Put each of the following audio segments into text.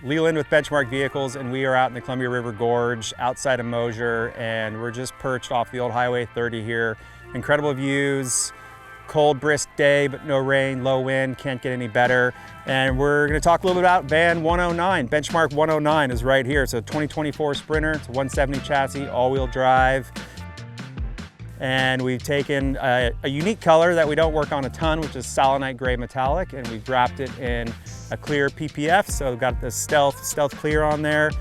Leland with Benchmark Vehicles, and we are out in the Columbia River Gorge outside of Mosier, and we're just perched off the old Highway 30 here. Incredible views, cold, brisk day, but no rain, low wind, can't get any better. And we're gonna talk a little bit about van 109. Benchmark 109 is right here. It's a 2024 Sprinter, it's a 170 chassis, all-wheel drive. And we've taken a unique color that we don't work on a ton, which is selenite gray metallic, and we've wrapped it in a clear PPF, so we've got the stealth clear on there.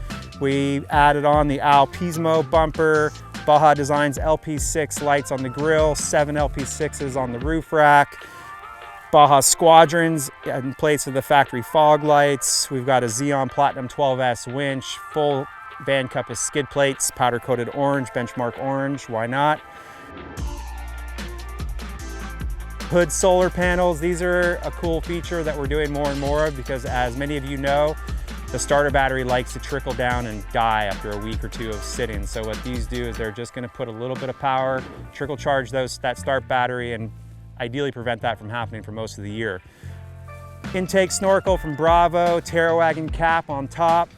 We added on the Al Pismo bumper, Baja Designs LP6 lights on the grille, 7 LP6s on the roof rack, Baja Squadrons in place of the factory fog lights. We've got a Xeon Platinum 12S winch, full van compass skid plates, powder coated orange, Benchmark orange, why not? Hood solar panels, these are a cool feature that we're doing more and more of because, as many of you know, the starter battery likes to trickle down and die after a week or two of sitting. So what these do is they're just going to put a little bit of power, trickle charge that start battery, and ideally prevent that from happening for most of the year. Intake snorkel from Bravo, Terrawagon cap on top.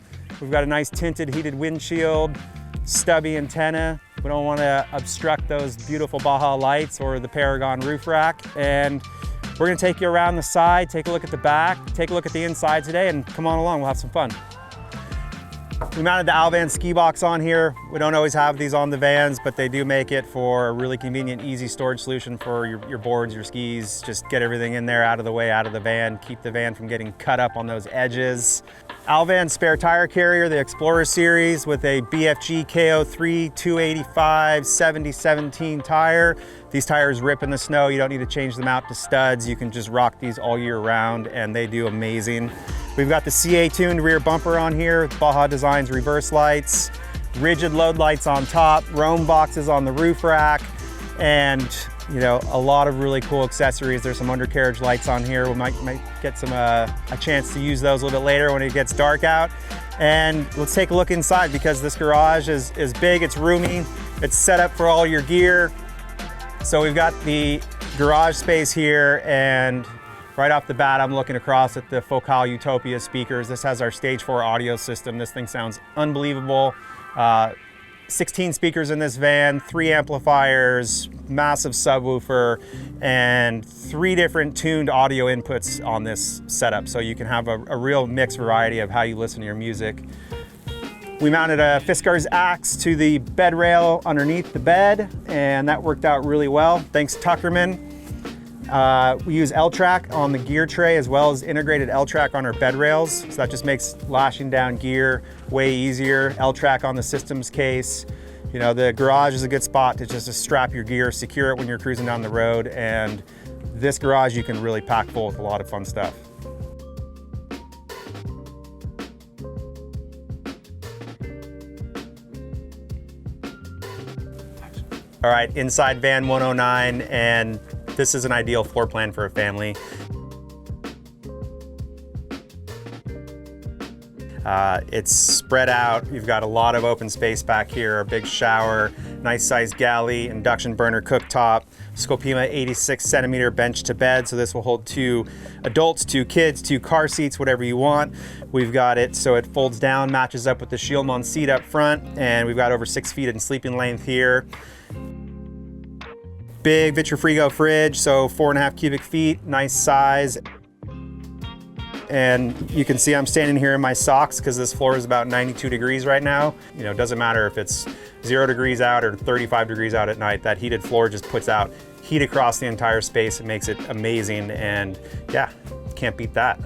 We've got a nice tinted heated windshield, stubby antenna. We don't want to obstruct those beautiful Baja lights or the Paragon roof rack. And we're going to take you around the side, take a look at the back, take a look at the inside today, and come on along, we'll have some fun. We mounted the Alvan ski box on here. We don't always have these on the vans, but they do make it for a really convenient, easy storage solution for your boards, your skis. Just get everything in there, out of the way, out of the van, keep the van from getting cut up on those edges. Alvan spare tire carrier, the Explorer series with a BFG KO3 285 7017 tire. These tires rip in the snow. You don't need to change them out to studs. You can just rock these all year round and they do amazing. We've got the CA tuned rear bumper on here with Baja Designs reverse lights, rigid load lights on top, roam boxes on the roof rack, and a lot of really cool accessories. There's some undercarriage lights on here. We might get a chance to use those a little bit later when it gets dark out. And let's take a look inside because this garage is big, it's roomy, it's set up for all your gear. So we've got the garage space here, and right off the bat, I'm looking across at the Focal Utopia speakers. This has our Stage 4 audio system. This thing sounds unbelievable. 16 speakers in this van, 3 amplifiers, massive subwoofer, and 3 different tuned audio inputs on this setup. So you can have a real mixed variety of how you listen to your music. We mounted a Fiskars axe to the bed rail underneath the bed, and that worked out really well. Thanks, Tuckerman. We use L-Track on the gear tray as well as integrated L-Track on our bed rails. So that just makes lashing down gear way easier. L-Track on the systems case. The garage is a good spot to just strap your gear, secure it when you're cruising down the road. And this garage you can really pack full with a lot of fun stuff. All right, inside van 109, and this is an ideal floor plan for a family. It's spread out. You've got a lot of open space back here, a big shower, nice sized galley, induction burner cooktop, Scopima 86 centimeter bench to bed. So this will hold 2 adults, 2 kids, 2 car seats, whatever you want. We've got it so it folds down, matches up with the Shieldmon seat up front, and we've got over 6 feet in sleeping length here. Big Vitrifrigo fridge, so 4.5 cubic feet, nice size. And you can see I'm standing here in my socks because this floor is about 92 degrees right now. It doesn't matter if it's 0 degrees out or 35 degrees out at night, that heated floor just puts out heat across the entire space. It makes it amazing, and yeah, can't beat that.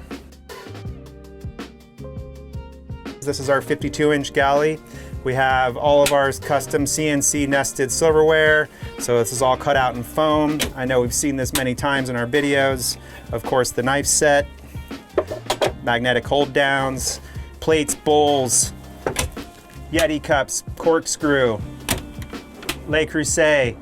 This is our 52-inch galley. We have all of our custom CNC nested silverware. So this is all cut out in foam. I know we've seen this many times in our videos. Of course, the knife set, magnetic hold downs, plates, bowls, Yeti cups, corkscrew, Le Creuset.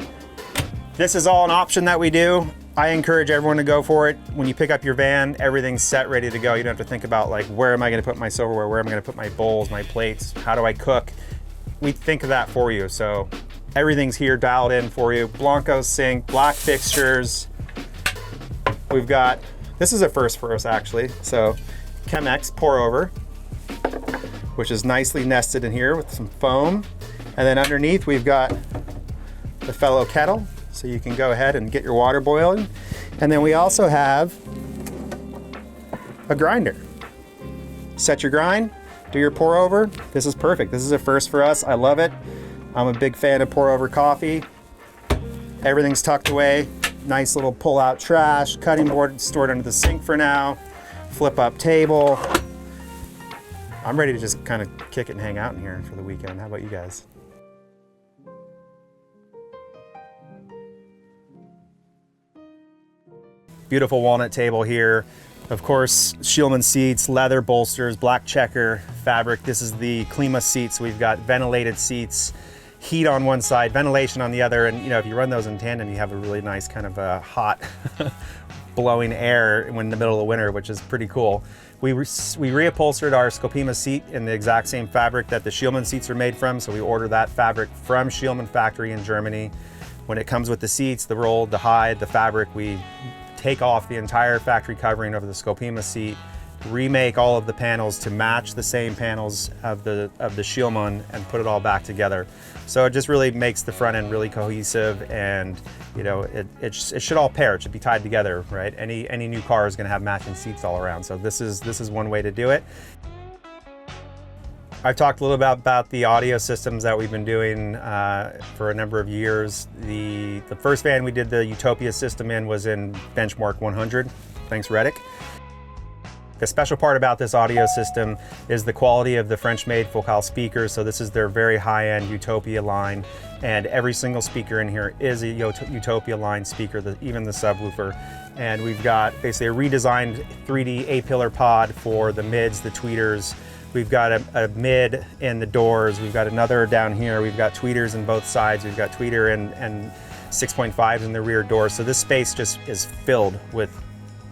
This is all an option that we do. I encourage everyone to go for it. When you pick up your van, everything's set, ready to go. You don't have to think about where am I gonna put my silverware? Where am I gonna put my bowls, my plates? How do I cook? We think of that for you. So everything's here dialed in for you. Blanco sink, black fixtures. We've got, this is a first for us actually. So Chemex pour over. which is nicely nested in here with some foam. And then underneath we've got the fellow kettle, so you can go ahead and get your water boiling. And then we also have a grinder. Set your grind, do your pour over. This is perfect. This is a first for us. I love it. I'm a big fan of pour over coffee. Everything's tucked away. Nice little pull out trash, cutting board stored under the sink for now. Flip up table. I'm ready to just kind of kick it and hang out in here for the weekend. How about you guys? Beautiful walnut table here. Of course, Shieldman seats, leather bolsters, black checker fabric. This is the Klima seats. We've got ventilated seats, heat on one side, ventilation on the other. And if you run those in tandem, you have a really nice kind of hot blowing air when in the middle of the winter, which is pretty cool. We reupholstered our Scopima seat in the exact same fabric that the Shieldman seats are made from. So we order that fabric from Shieldman factory in Germany. When it comes with the seats, the roll, the hide, the fabric, we take off the entire factory covering of the Scopima seat, remake all of the panels to match the same panels of the Shieldman, and put it all back together. So it just really makes the front end really cohesive, and it should all pair. It should be tied together, right? Any new car is going to have matching seats all around. So this is one way to do it. I've talked a little about the audio systems that we've been doing for a number of years. The first van we did the Utopia system in was in Benchmark 100. Thanks, Reddick. The special part about this audio system is the quality of the French-made Focal speakers. So this is their very high-end Utopia line, and every single speaker in here is a Utopia line speaker, even the subwoofer. And we've got basically a redesigned 3D A-pillar pod for the mids, the tweeters. We've got a mid in the doors. We've got another down here. We've got tweeters in both sides. We've got tweeter and 6.5s in the rear door. So this space just is filled with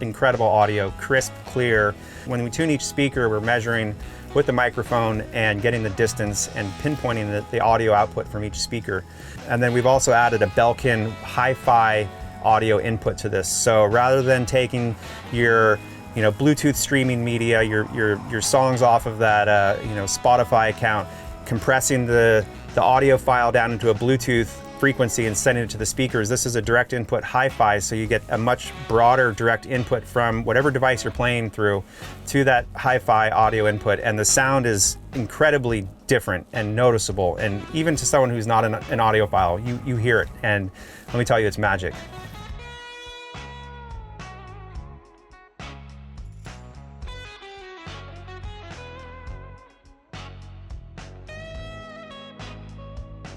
incredible audio, crisp, clear. When we tune each speaker, we're measuring with the microphone and getting the distance and pinpointing the audio output from each speaker. And then we've also added a Belkin hi-fi audio input to this. So rather than taking your Bluetooth streaming media, your songs off of that Spotify account, compressing the audio file down into a Bluetooth frequency and sending it to the speakers. This is a direct input hi-fi, so you get a much broader direct input from whatever device you're playing through to that hi-fi audio input, and the sound is incredibly different and noticeable, and even to someone who's not an audiophile, you hear it, and let me tell you, it's magic.